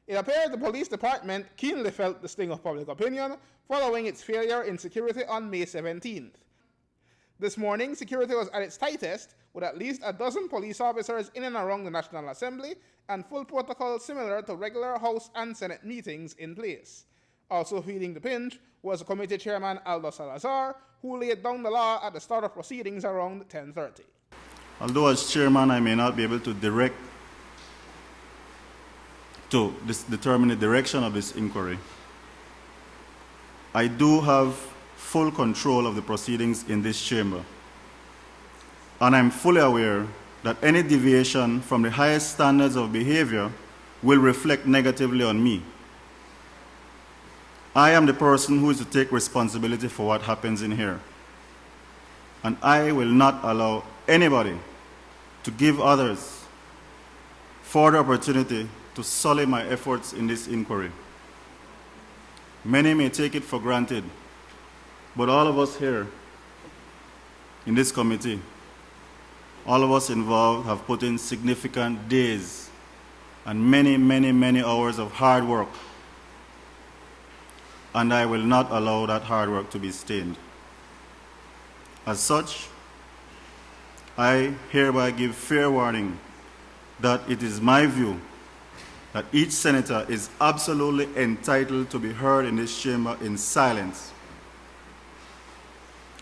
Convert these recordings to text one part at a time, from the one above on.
It appears the police department keenly felt the sting of public opinion following its failure in security on May 17th. This morning, security was at its tightest, with at least a dozen police officers in and around the National Assembly and full protocol similar to regular House and Senate meetings in place. Also feeling the pinch was Committee Chairman Aldo Salazar, who laid down the law at the start of proceedings around 10:30. Although as chairman I may not be able to determine the direction of this inquiry, I do have full control of the proceedings in this chamber. And I'm fully aware that any deviation from the highest standards of behavior will reflect negatively on me. I am the person who is to take responsibility for what happens in here. And I will not allow anybody to give others further opportunity to sully my efforts in this inquiry. Many may take it for granted, but all of us here in this committee, all of us involved have put in significant days and many hours of hard work. And I will not allow that hard work to be stained. As such, I hereby give fair warning that it is my view that each senator is absolutely entitled to be heard in this chamber in silence.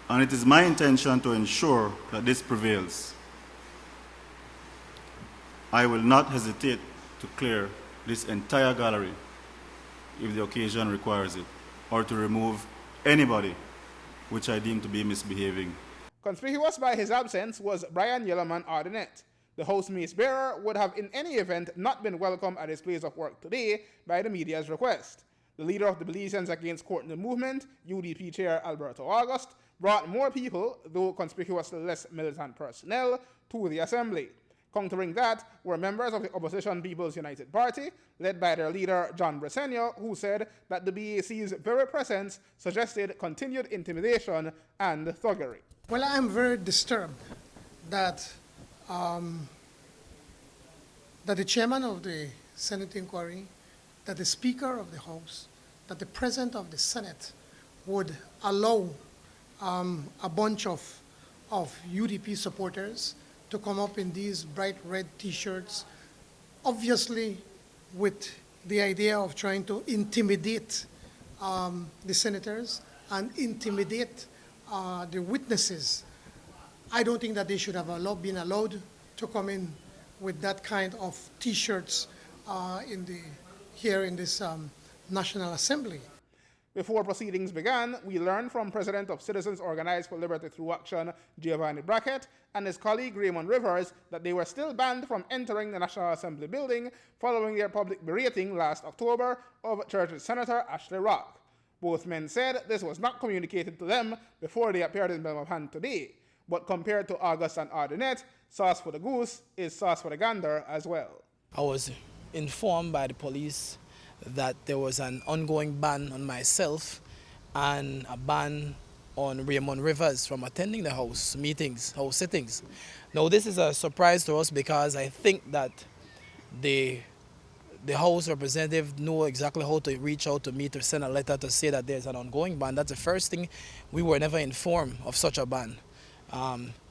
And it is my intention to ensure that this prevails. I will not hesitate to clear this entire gallery if the occasion requires it, or to remove anybody which I deem to be misbehaving. Conspicuous by his absence was Brian Yellowman Audinette. The House macebearer would have in any event not been welcome at his place of work today by the media's request. The leader of the Belizeans Against Courtney movement, U.D.P. Chair Alberto August, brought more people, though conspicuously less militant personnel, to the assembly. Countering that were members of the opposition People's United Party, led by their leader John Briceño, who said that the BAC's very presence suggested continued intimidation and thuggery. Well, I am very disturbed that the chairman of the Senate inquiry, that the Speaker of the House, that the President of the Senate would allow a bunch of UDP supporters to come up in these bright red T-shirts, obviously with the idea of trying to intimidate the senators and intimidate the witnesses. I don't think that they should have been allowed to come in with that kind of T-shirts here in this National Assembly. Before proceedings began, we learned from President of Citizens Organized for Liberty Through Action, Giovanni Brackett, and his colleague Raymond Rivers that they were still banned from entering the National Assembly building following their public berating last October of Churchill Senator Ashley Rock. Both men said this was not communicated to them before they appeared in Belmopan today, but compared to August and Audinette, sauce for the goose is sauce for the gander as well. I was informed by the police that there was an ongoing ban on myself and a ban on Raymond Rivers from attending the House meetings, House sittings. Now this is a surprise to us because I think that the House representative know exactly how to reach out to me to send a letter to say that there's an ongoing ban. That's the first thing. We were never informed of such a ban.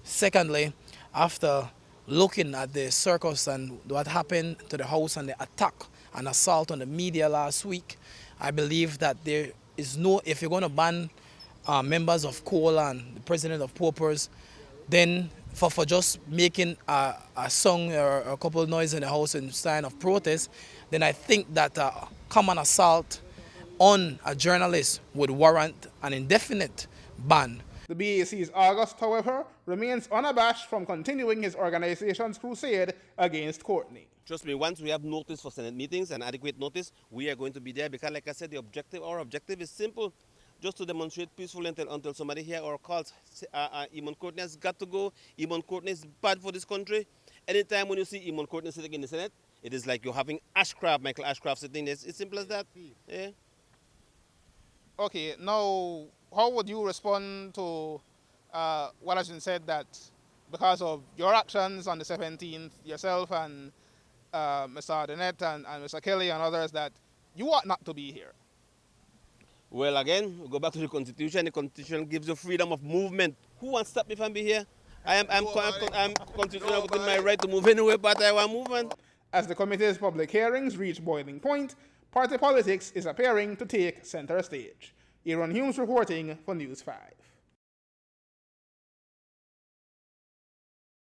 Secondly, after looking at the circus and what happened to the House and the attack and assault on the media last week, I believe that there is no, if you're going to ban members of COLA and the president of Paupers, then for just making a song or a couple of noise in the House in sign of protest, then I think that common assault on a journalist would warrant an indefinite ban. The BAC's August, however, remains unabashed from continuing his organization's crusade against Courtney. Trust me, once we have notice for Senate meetings and adequate notice, we are going to be there because, like I said, our objective is simple, just to demonstrate peacefully until somebody here or calls, Eamon Courtney has got to go, Eamon Courtney is bad for this country. Anytime when you see Eamon Courtney sitting in the Senate, it is like you're having Michael Ashcraft sitting there. It's simple as that. Yeah. Okay, now, how would you respond to what has been said that because of your actions on the 17th, yourself and Mr. Audinette and Mr. Kelly and others that you ought not to be here? Well, again, we go back to the Constitution. The Constitution gives you freedom of movement. Who wants to stop me from being here? I'm constitutional within my right to move anywhere, but I want movement. As the committee's public hearings reach boiling point, party politics is appearing to take center stage. Aaron Humes reporting for News 5.